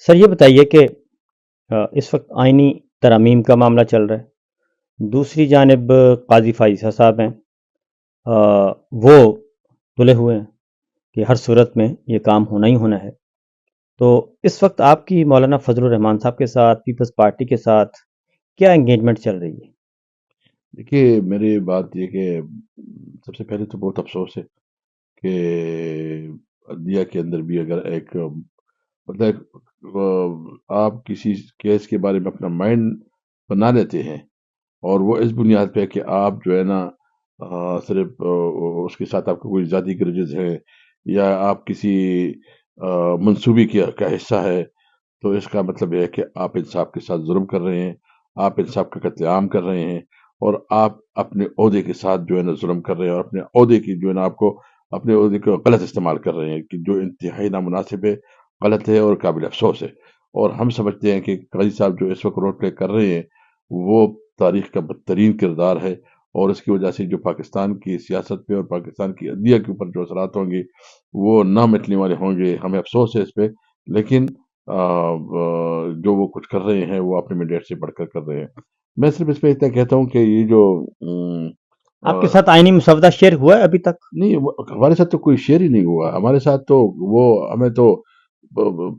سر یہ بتائیے کہ اس وقت آئینی ترامیم کا معاملہ چل رہا ہے، دوسری جانب قاضی فائزہ صاحب ہیں، وہ تلے ہوئے ہیں کہ ہر صورت میں یہ کام ہونا ہی ہونا ہے۔ تو اس وقت آپ کی مولانا فضل الرحمان صاحب کے ساتھ پیپلز پارٹی کے ساتھ کیا انگیجمنٹ چل رہی ہے؟ دیکھیے میری بات یہ کہ سب سے پہلے تو بہت افسوس ہے کہ عدلیہ کے اندر بھی اگر ایک مطلب آپ کسی کیس کے بارے میں اپنا مائنڈ بنا لیتے ہیں اور وہ اس بنیاد پہ کہ آپ جو ہے نا صرف اس کے ساتھ آپ کو کوئی ذاتی گرجز ہے یا آپ کسی منصوبے کا حصہ ہے، تو اس کا مطلب یہ ہے کہ آپ انصاف کے ساتھ ظلم کر رہے ہیں، آپ انصاف کا قتل عام کر رہے ہیں، اور آپ اپنے عہدے کے ساتھ جو ہے نا ظلم کر رہے ہیں، اور اپنے عہدے کی جو ہے نا آپ کو اپنے عہدے کو غلط استعمال کر رہے ہیں، کہ جو انتہائی نامناسب ہے، غلط ہے اور قابل افسوس ہے۔ اور ہم سمجھتے ہیں کہ قاضی صاحب جو اس وقت رول پلے کر رہے ہیں وہ تاریخ کا بدترین کردار ہے، اور اس کی وجہ سے جو پاکستان کی سیاست پہ اور پاکستان کی عدلیہ کے اوپر جو اثرات ہوں گے وہ نہ مٹنے والے ہوں گے۔ ہمیں افسوس ہے اس پہ، لیکن جو وہ کچھ کر رہے ہیں وہ اپنے مینڈیٹ سے بڑھ کر کر رہے ہیں۔ میں صرف اس پہ اتنا کہتا ہوں کہ یہ جو آپ کے آ، ساتھ آئینی مسودہ شیئر ہوا ہے ابھی تک؟ نہیں، ہمارے ساتھ تو کوئی شیئر ہی نہیں ہوا ہمارے ساتھ تو وہ ہمیں تو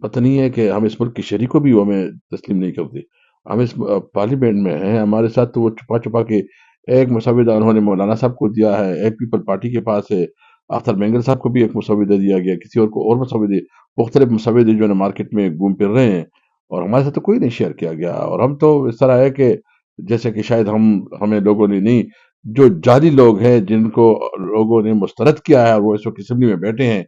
پتہ نہیں ہے کہ ہم اس ملک کی شہری کو بھی وہ ہمیں تسلیم نہیں کرتے۔ ہم اس پارلیمنٹ میں ہیں، ہمارے ساتھ تو وہ چھپا چھپا کے ایک مسودہ انہوں نے مولانا صاحب کو دیا ہے، ایک پیپل پارٹی کے پاس ہے، اختر مینگل صاحب کو بھی ایک مسودہ دیا گیا، کسی اور کو اور مسودے، مختلف مسودے جو ہے نا مارکیٹ میں گھوم پھر رہے ہیں، اور ہمارے ساتھ تو کوئی نہیں شیئر کیا گیا۔ اور ہم تو اس طرح ہے کہ جیسے کہ شاید ہمیں لوگوں نے نہیں، جو جعلی لوگ ہیں جن کو لوگوں نے مسترد کیا ہے اور وہ اس وقت اسمبلی میں بیٹھے ہیں،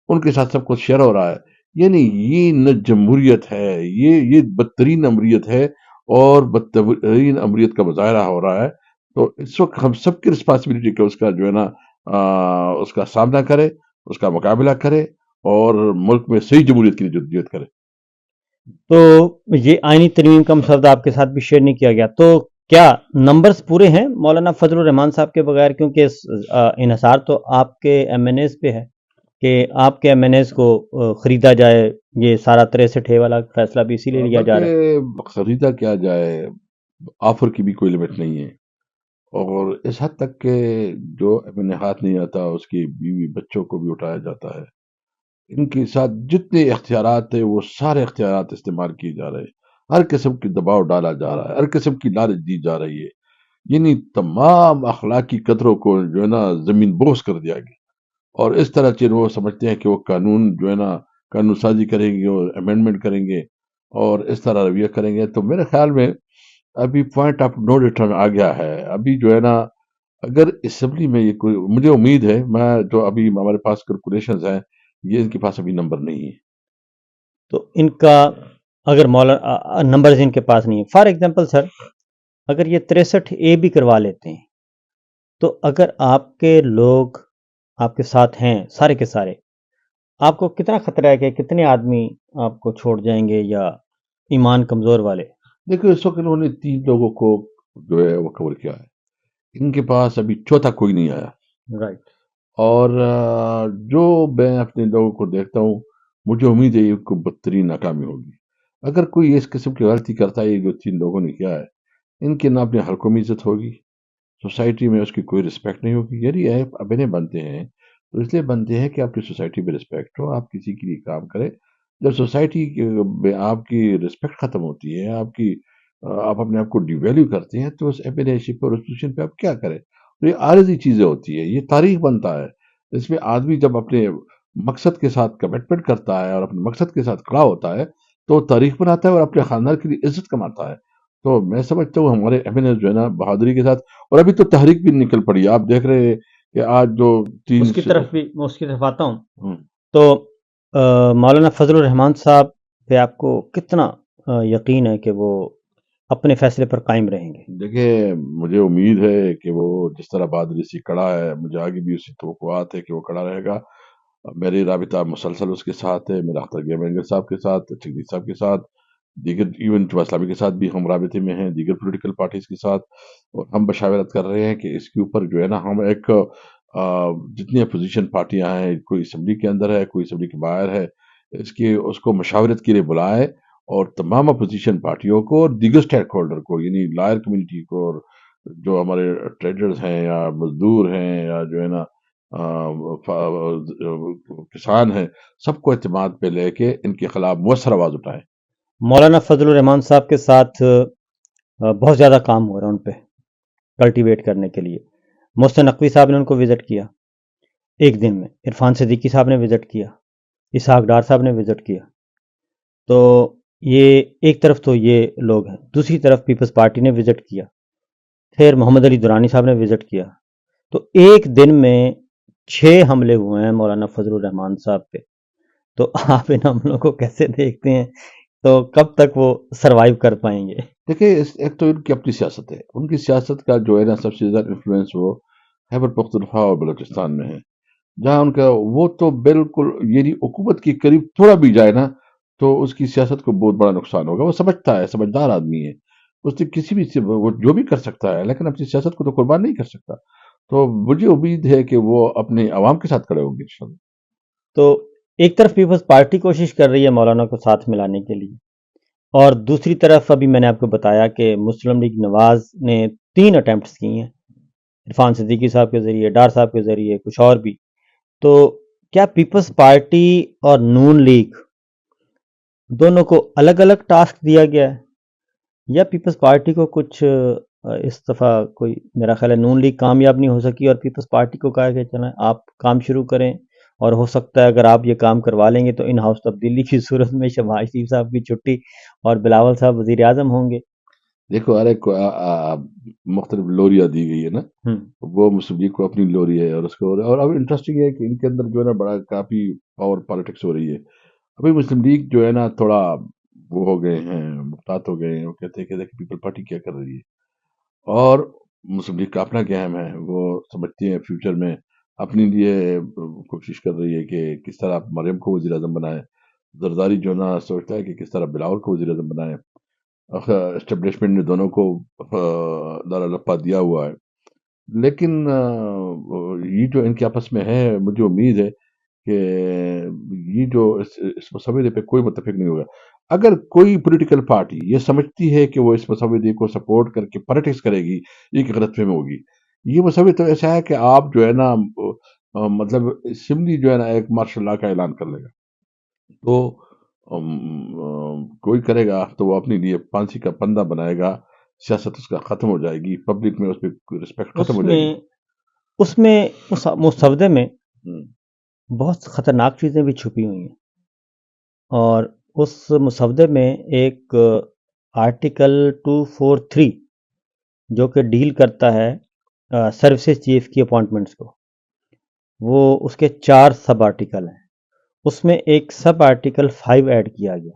ان کے ساتھ سب کچھ شیئر ہو رہا ہے۔ یعنی یہ نہ جمہوریت ہے، یہ بدترین امریت ہے، اور بدترین امریت کا مظاہرہ ہو رہا ہے۔ تو اس وقت ہم سب کی رسپانسبلٹی کہ اس کا جو ہے نا اس کا سامنا کرے، اس کا مقابلہ کرے، اور ملک میں صحیح جمہوریت کے لیے جدوجہد کرے۔ تو یہ آئینی ترمیم کا مسودہ آپ کے ساتھ بھی شیئر نہیں کیا گیا، تو کیا نمبرز پورے ہیں مولانا فضل الرحمان صاحب کے بغیر؟ کیونکہ انحصار تو آپ کے ایم این ایز پہ ہے کہ آپ کے ایم این ایز کو خریدا جائے، یہ سارا 63 والا فیصلہ بھی اسی لیے لیا جا رہا بلکہ خریدا کیا جائے، آفر کی بھی کوئی لمٹ نہیں ہے، اور اس حد تک کہ جو اپنے ہاتھ نہیں آتا اس کی بیوی بچوں کو بھی اٹھایا جاتا ہے۔ ان کے ساتھ جتنے اختیارات ہیں وہ سارے اختیارات استعمال کیے جا رہے ہیں، ہر قسم کی دباؤ ڈالا جا رہا ہے، ہر قسم کی لالچ دی جا رہی ہے، یعنی تمام اخلاقی قدروں کو جو ہے نا زمین بوس کر دیا گیا۔ اور اس طرح سے وہ سمجھتے ہیں کہ وہ قانون جو ہے نا قانون سازی کریں گے اور امینڈمنٹ کریں گے اور اس طرح رویہ کریں گے۔ تو میرے خیال میں ابھی پوائنٹ آف نو ریٹرن آ گیا ہے۔ ابھی جو ہے نا اگر اسمبلی میں یہ کوئی، مجھے امید ہے، میں جو ابھی ہمارے پاس کیلکولیشنز ہیں، یہ ان کے پاس ابھی نمبر نہیں ہے۔ تو ان کا اگر نمبرز ان کے پاس نہیں ہے، فار ایگزامپل سر، اگر یہ 63A بھی کروا لیتے ہیں تو اگر آپ کے لوگ آپ کے ساتھ ہیں سارے کے سارے، آپ کو کتنا خطرہ ہے کہ کتنے آدمی آپ کو چھوڑ جائیں گے، یا ایمان کمزور والے؟ دیکھو اس وقت انہوں نے 3 لوگوں کو جو ہے وہ کور کیا ہے، ان کے پاس ابھی چوتھا کوئی نہیں آیا۔ رائٹ۔ اور جو میں اپنے لوگوں کو دیکھتا ہوں، مجھے امید ہے یہ کو بدترین ناکامی ہوگی۔ اگر کوئی اس قسم کی غلطی کرتا ہے، یہ جو 3 لوگوں نے کیا ہے، ان کے نہ اپنے حلقوں میں عزت ہوگی، سوسائٹی میں اس کی کوئی رسپیکٹ نہیں ہوگی۔ یعنی آپ ابنے بنتے ہیں تو اس لیے بنتے ہیں کہ آپ کی سوسائٹی میں رسپیکٹ ہو، آپ کسی کے لیے کام کریں۔ جب سوسائٹی میں آپ کی رسپیکٹ ختم ہوتی ہے، آپ اپنے آپ کو ڈی ویلیو کرتے ہیں، تو اس اپنے شپ اور اس پوزیشن پہ آپ کیا کریں؟ تو یہ عارضی چیزیں ہوتی ہے، یہ تاریخ بنتا ہے۔ اس میں آدمی جب اپنے مقصد کے ساتھ کمٹمنٹ کرتا ہے اور اپنے مقصد کے ساتھ کھڑا ہوتا ہے تو تاریخ بناتا ہے اور اپنے خاندان کے لیے عزت کماتا ہے۔ تو میں سمجھتا ہوں ہمارے ایم این اے جو ہے نا بہادری کے ساتھ، اور ابھی تو تحریک بھی نکل پڑی ہے، آپ دیکھ رہے ہیں کہ آج جو اس تین کی طرف بھی میں اس کی طرف آتا ہوں۔ ہم، تو مولانا فضل الرحمان صاحب پہ آپ کو کتنا یقین ہے کہ وہ اپنے فیصلے پر قائم رہیں گے؟ دیکھیں مجھے امید ہے کہ وہ جس طرح بہادری سے کڑا ہے، مجھے آگے بھی اسی توقعات ہے کہ وہ کڑا رہے گا۔ میری رابطہ مسلسل اس کے ساتھ ہے، میرا اختر گیمنگر صاحب کے ساتھ، چگدی صاحب کے ساتھ، دیگر ایون چوا اسلامی کے ساتھ بھی ہم رابطے میں ہیں، دیگر پولیٹیکل پارٹیز کے ساتھ، اور ہم مشاورت کر رہے ہیں کہ اس کے اوپر جو ہے نا ہم ایک جتنی اپوزیشن پارٹیاں ہیں، کوئی اسمبلی کے اندر ہے، کوئی اسمبلی کے باہر ہے، اس کو مشاورت کے لیے بلائے، اور تمام اپوزیشن پارٹیوں کو اور دیگر اسٹیک ہولڈر کو، یعنی لائر کمیونٹی کو، اور جو ہمارے ٹریڈرز ہیں یا مزدور ہیں یا جو ہے نا کسان ہیں، سب کو اعتماد پہ لے کے ان کے خلاف مؤثر آواز اٹھائیں۔ مولانا فضل الرحمان صاحب کے ساتھ بہت زیادہ کام ہو رہا ہے ان پہ کلٹیویٹ کرنے کے لیے۔ محسن نقوی صاحب نے ان کو وزٹ کیا ایک دن میں، عرفان صدیقی صاحب نے وزٹ کیا، اسحاق ڈار صاحب نے وزٹ کیا۔ تو یہ ایک طرف تو یہ لوگ ہیں، دوسری طرف پیپلز پارٹی نے وزٹ کیا، پھر محمد علی درانی صاحب نے وزٹ کیا۔ تو ایک دن میں 6 حملے ہوئے ہیں مولانا فضل الرحمان صاحب پہ۔ تو آپ ان حملوں کو کیسے دیکھتے ہیں؟ تو کب تک وہ سروائیو کر پائیں گے؟ دیکھیں، ایک تو ان کی اپنی سیاست ہے، ان کی سیاست کا جو ہے نا سب سے زیادہ انفلوئنس وہ خیبر پختونخوا اور بلوچستان میں ہے، جہاں ان کا وہ تو بالکل یعنی حکومت کے قریب تھوڑا بھی جائے نا تو اس کی سیاست کو بہت بڑا نقصان ہوگا۔ وہ سمجھتا ہے، سمجھدار آدمی ہے، اس نے کسی بھی سے وہ جو بھی کر سکتا ہے، لیکن اپنی سیاست کو تو قربان نہیں کر سکتا۔ تو مجھے امید ہے کہ وہ اپنے عوام کے ساتھ کھڑے ہوں گے انشاءاللہ۔ تو ایک طرف پیپلز پارٹی کوشش کر رہی ہے مولانا کو ساتھ ملانے کے لیے، اور دوسری طرف ابھی میں نے آپ کو بتایا کہ مسلم لیگ نواز نے 3 اٹیمپٹس کی ہیں، عرفان صدیقی صاحب کے ذریعے، ڈار صاحب کے ذریعے، کچھ اور بھی۔ تو کیا پیپلز پارٹی اور نون لیگ دونوں کو الگ الگ ٹاسک دیا گیا ہے، یا پیپلز پارٹی کو کچھ اس دفعہ کوئی، میرا خیال ہے نون لیگ کامیاب نہیں ہو سکی اور پیپلز پارٹی کو کہا کہ چلیں آپ کام شروع کریں، اور ہو سکتا ہے اگر آپ یہ کام کروا لیں گے تو ان ہاؤس تبدیلی کی صورت میں شہباز شریف صاحب کی چھٹی اور بلاول صاحب وزیر اعظم ہوں گے۔ دیکھو، ارے مختلف لوریاں دی گئی ہے نا، ہم، وہ مسلم لیگ کو اپنی لوری ہے، اور اس کو، اور اب انٹرسٹنگ ہے کہ ان کے اندر جو ہے نا بڑا کافی پاور پالیٹکس ہو رہی ہے۔ ابھی مسلم لیگ جو ہے نا تھوڑا وہ ہو گئے ہیں، محتاط ہو گئے ہیں، وہ کہتے ہیں کہ پیپل پارٹی کیا کر رہی ہے، اور مسلم لیگ کا اپنا گیم ہے، وہ سمجھتے ہیں فیوچر میں اپنے لیے کوشش کر رہی ہے کہ کس طرح مریم کو وزیر اعظم بنائے، زرداری جو نا سوچتا ہے کہ کس طرح بلاول کو وزیر اعظم بنائے۔ اسٹیبلشمنٹ نے دونوں کو لارا لپا دیا ہوا ہے، لیکن یہ جو ان کے آپس میں ہے، مجھے امید ہے کہ یہ جو اس مسودے پہ کوئی متفق نہیں ہوگا۔ اگر کوئی پولیٹیکل پارٹی یہ سمجھتی ہے کہ وہ اس مسودے کو سپورٹ کر کے پالیٹکس کرے گی، یہ ایک غلط فہمی ہوگی۔ یہ مسودہ تو ایسا ہے کہ آپ جو ہے نا مطلب اسمبلی جو ہے نا ایک مارشل لا کا اعلان کر لے گا، تو کوئی کرے گا تو وہ اپنے لیے پھانسی کا پندہ بنائے گا، سیاست اس کا ختم ہو جائے گی، پبلک میں اس پہ رسپیکٹ ختم اس ہو جائے میں گی۔ اس مسودے میں ہم۔ بہت خطرناک چیزیں بھی چھپی ہوئی ہیں، اور اس مسودے میں ایک آرٹیکل 243 جو کہ ڈیل کرتا ہے سروسز چیف کی اپوائنٹمنٹس کو، وہ اس کے 4 سب آرٹیکل ہیں، اس میں ایک سب آرٹیکل 5 ایڈ کیا گیا،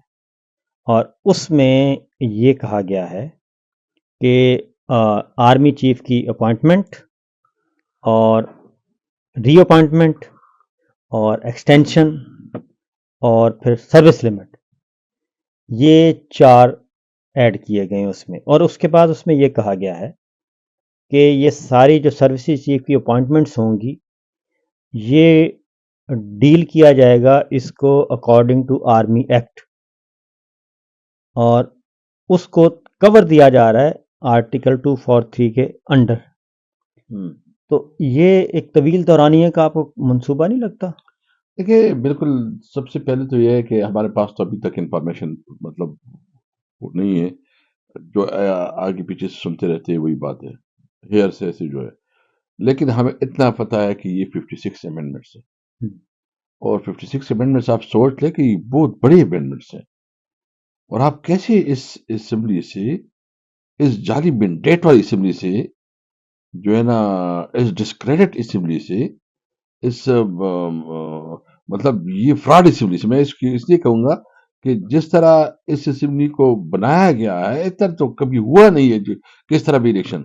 اور اس میں یہ کہا گیا ہے کہ آرمی چیف کی اپوائنٹمنٹ اور ری اپوائنٹمنٹ اور ایکسٹینشن اور پھر سروس لمٹ، یہ 4 ایڈ کیے گئے ہیں اس میں۔ اور اس کے بعد اس میں یہ کہا گیا ہے کہ یہ ساری جو سروسز چیف کی اپوائنٹمنٹس ہوں گی، یہ ڈیل کیا جائے گا اس کو اکارڈنگ ٹو آرمی ایکٹ، اور اس کو کور دیا جا رہا ہے آرٹیکل 243 کے انڈر۔ ہم۔ تو یہ ایک طویل دورانیے کا آپ کو منصوبہ نہیں لگتا؟ دیکھیے، بالکل سب سے پہلے تو یہ ہے کہ ہمارے پاس تو ابھی تک انفارمیشن مطلب وہ نہیں ہے، جو آگے پیچھے سے سنتے رہتے ہیں وہی بات ہے، ہیئر سے ایسے جو ہے، لیکن ہمیں اتنا پتہ ہے کہ یہ 56 امینڈمنٹس ہیں، اور 56 امینڈمنٹس آپ سوچ لیں کہ یہ بہت بڑے امینڈمنٹس ہیں، اور آپ کیسے اس اسمبلی سے، اس جعلی مینڈیٹ والی اسمبلی سے جو ہے نا، اس ڈسکریڈٹ اسمبلی سے، اس مطلب یہ فراڈ اسمبلی سے، میں اس لیے کہوں گا کہ جس طرح اس اسمبلی کو بنایا گیا ہے اس طرح تو کبھی ہوا نہیں ہے، کس طرح بھی الیکشن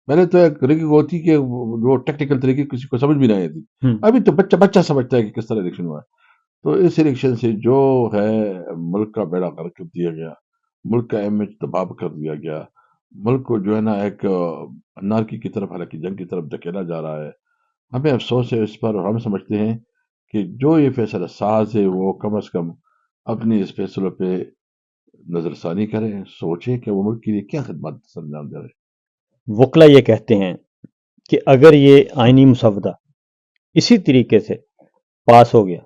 پہلے تو ایک طریقے کو ہوتی کہ وہ ٹیکنیکل طریقے کسی کو سمجھ بھی نہیں آتی، ابھی تو بچہ بچہ سمجھتا ہے کہ کس طرح الیکشن ہوا ہے۔ تو اس الیکشن سے جو ہے ملک کا بیڑا غرق کر دیا گیا، ملک کا امیج تباہ کر دیا گیا، ملک کو جو ہے نا ایک انارکی کی طرف، حالانکہ جنگ کی طرف دھکیلا جا رہا ہے۔ ہمیں افسوس ہے اس پر، اور ہم سمجھتے ہیں کہ جو یہ فیصلہ ساز ہے وہ کم از کم اپنے اس فیصلوں پہ نظر ثانی کریں، سوچیں کہ وہ ملک کے لیے کیا خدمات انجام دے رہے وکلا یہ کہتے ہیں کہ اگر یہ آئینی مسودہ اسی طریقے سے پاس ہو گیا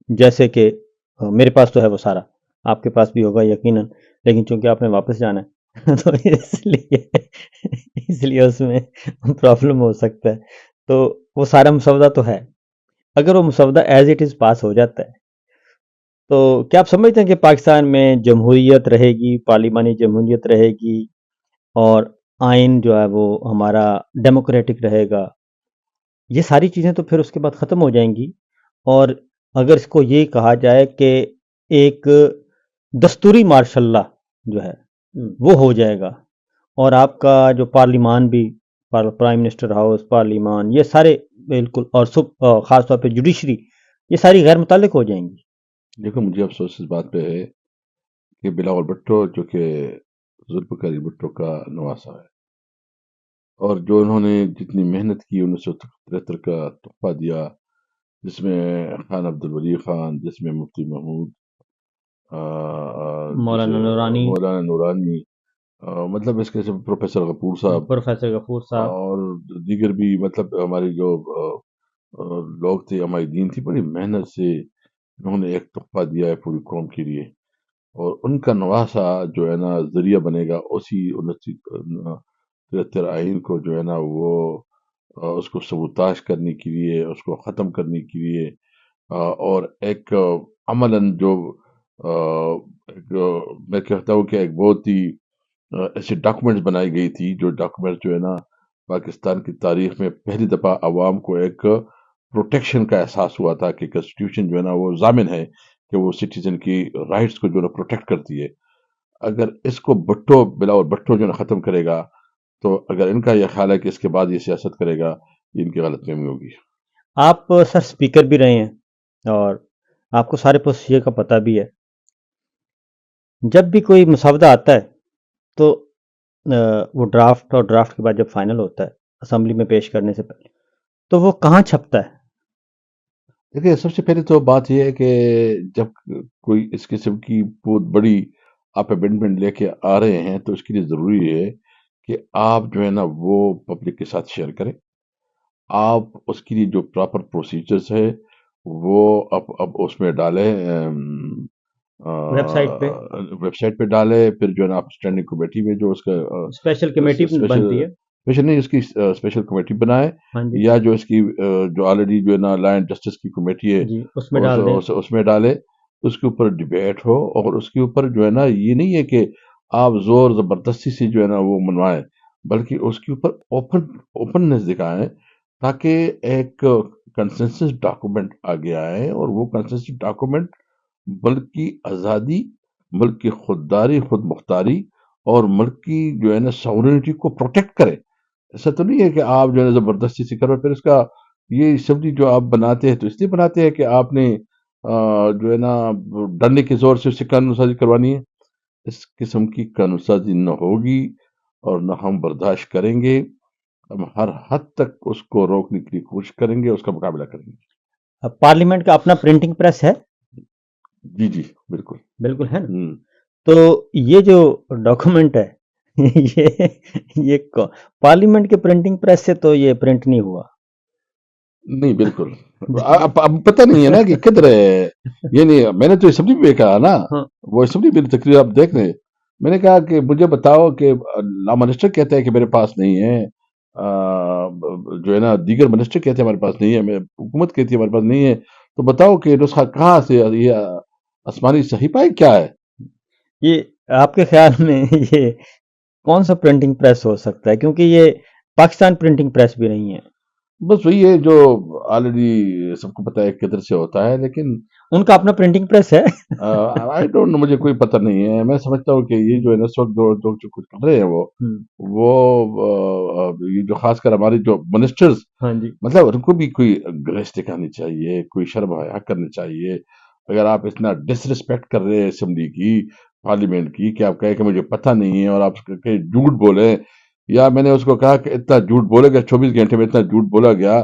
جیسے کہ میرے پاس تو ہے وہ سارا، آپ کے پاس بھی ہوگا یقیناً، لیکن چونکہ آپ نے واپس جانا ہے تو اس لیے اس میں پرابلم ہو سکتا ہے، تو وہ سارا مسودہ تو ہے، اگر وہ مسودہ ایز اٹ از پاس ہو جاتا ہے تو کیا آپ سمجھتے ہیں کہ پاکستان میں جمہوریت رہے گی، پارلیمانی جمہوریت رہے گی، اور آئین جو ہے وہ ہمارا ڈیموکریٹک رہے گا؟ یہ ساری چیزیں تو پھر اس کے بعد ختم ہو جائیں گی، اور اگر اس کو یہ کہا جائے کہ ایک دستوری مارشاء اللہ جو ہے وہ ہو جائے گا، اور آپ کا جو پارلیمان بھی، پرائم منسٹر ہاؤس، پارلیمان، یہ سارے بالکل، اور خاص طور پہ جوڈیشری، یہ ساری غیر متعلق ہو جائیں گی؟ دیکھو مجھے افسوس اس بات پہ ہے کہ بلاول بھٹو جو کہ ذوالفقار بھٹو کا نواسا ہے، اور جو انہوں نے جتنی محنت کی 1973 کا تحفہ دیا، جس میں خان عبد الولی خان، جس میں مفتی محمود، جس مولانا نورانی، مولانا نورانی، مطلب اس کے پروفیسر غفور صاحب پروفیسر غفور صاحب، اور دیگر بھی، مطلب ہماری جو لوگ تھے، ہماری دین تھی، بڑی محنت سے انہوں نے ایک تحفہ دیا ہے پوری قوم کے لیے، اور ان کا نواسا جو ہے نا ذریعہ بنے گا اسی 1973 آئین کو، جو ہے نا وہ اس کو سبوتاش کرنے کے لیے، اس کو ختم کرنے کے لیے، اور ایک عملاً جو میں کہتا ہوں کہ ایک بہت ہی ایسی ڈاکومنٹس بنائی گئی تھی، جو ڈاکومنٹس جو ہے نا پاکستان کی تاریخ میں پہلی دفعہ عوام کو ایک پروٹیکشن کا احساس ہوا تھا کہ کنسٹیٹیوشن جو ہے نا وہ ضامن ہے کہ وہ سٹیزن کی رائٹس کو جو ہے نا پروٹیکٹ کرتی ہے۔ اگر اس کو بلاول بھٹو جو ہے نا ختم کرے گا، تو اگر ان کا یہ خیال ہے کہ اس کے بعد یہ سیاست کرے گا، یہ ان کی غلط فہمی ہوگی۔ آپ سر اسپیکر بھی رہے ہیں اور آپ کو سارے پروسیجر کا پتہ بھی ہے، جب بھی کوئی مسودہ آتا ہے تو وہ ڈرافٹ، اور ڈرافٹ کے بعد جب فائنل ہوتا ہے اسمبلی میں پیش کرنے سے پہلے، تو وہ کہاں چھپتا ہے؟ دیکھیے سب سے پہلے تو بات یہ ہے کہ جب کوئی اس قسم کی بہت بڑی آپ امینڈمنٹ لے کے آ رہے ہیں، تو اس کے لیے ضروری ہے کہ آپ جو ہے نا وہ پبلک کے ساتھ شیئر کریں، آپ اس کے لیے جو پراپر پروسیجرز ہے وہ اب اس میں ڈالیں، ویب سائٹ پہ ویب سائٹ پہ ڈالیں، پھر جو ہے نا آپ اسٹینڈنگ کمیٹی میں جو اس کا اسپیشل کمیٹی اسپیشل بنتی ہے، اسپیشل نہیں، اس کی اسپیشل کمیٹی بنائے، ہاں جی یا جو اس کی جو آلریڈی جو ہے نا لا اینڈ جسٹس کی کمیٹی ہے جی، اس میں ڈال دیں۔ اس میں ڈالے، اس کے اوپر ڈبیٹ ہو، اور اس کے اوپر جو ہے نا یہ نہیں ہے کہ آپ زور زبردستی سے جو ہے نا وہ منوائیں، بلکہ اس کے اوپر اوپننس دکھائیں، تاکہ ایک کنسنسس ڈاکومنٹ آگے آئے، اور وہ کنسنسس ڈاکومنٹ ملک کی آزادی، ملک کی خودداری، خود مختاری، اور ملک کی جو ہے نا ساورنٹی کو پروٹیکٹ کرے۔ ایسا تو نہیں ہے کہ آپ جو ہے نا زبردستی سے کرو، پھر اس کا یہ اسمبلی جو آپ بناتے ہیں تو اس لیے بناتے ہیں کہ آپ نے جو ہے نا ڈرنے کے زور سے اس سے قانون سازی کروانی ہے۔ اس قسم کی قانون سازی نہ ہوگی، اور نہ ہم برداشت کریں گے، ہم ہر حد تک اس کو روکنے کی کوشش کریں گے، اس کا مقابلہ کریں گے۔ اب پارلیمنٹ کا اپنا پرنٹنگ پریس ہے؟ جی جی بالکل۔ بالکل ہے نا؟ ہوں تو یہ جو ڈاکومنٹ ہے یہ پارلیمنٹ کے پرنٹنگ پریس سے تو یہ پرنٹ نہیں ہوا؟ نہیں بالکل، اب پتہ نہیں ہے نا کہ کدھر ہے، یعنی میں نے تو اسمبلی میں کہا نا، ہاں، وہ اسمبلی میں تقریر آپ دیکھ لیں، میں نے کہا کہ مجھے بتاؤ کہ لا منسٹر کہتا ہے کہ میرے پاس نہیں ہے، جو ہے نا دیگر منسٹر کہتے ہیں ہمارے پاس نہیں ہے، حکومت کہتی ہے ہمارے پاس نہیں ہے، تو بتاؤ کہ نسخہ کہاں سے، یہ آسمانی صحیفہ ہے کیا ہے؟ یہ آپ کے خیال میں یہ کون سا پرنٹنگ پریس ہو سکتا ہے؟ کیونکہ یہ پاکستان پرنٹنگ پریس بھی نہیں ہے، بس وہی ہے جو آلریڈی سب کو پتہ ہے کدھر سے ہوتا ہے، لیکن ان کا اپنا پرنٹنگ پریس ہے؟ آئی ڈونٹ نو، مجھے کوئی پتہ نہیں ہے، میں سمجھتا ہوں کہ یہ جو ہے نا اس وقت جو کچھ کر رہے ہیں وہ یہ جو خاص کر ہماری جو منسٹرز، ہاں جی، مطلب ان کو بھی کوئی گریس دکھانی چاہیے، کوئی شرم حیا کرنی چاہیے۔ اگر آپ اتنا ڈس رسپیکٹ کر رہے ہیں اسمبلی کی، پارلیمنٹ کی، کہ آپ کہیں کہ مجھے پتہ نہیں ہے، اور آپ کہ جھوٹ بولیں، یا میں نے اس کو کہا کہ اتنا جھوٹ بولے گا، 24 گھنٹے میں اتنا جھوٹ بولا گیا،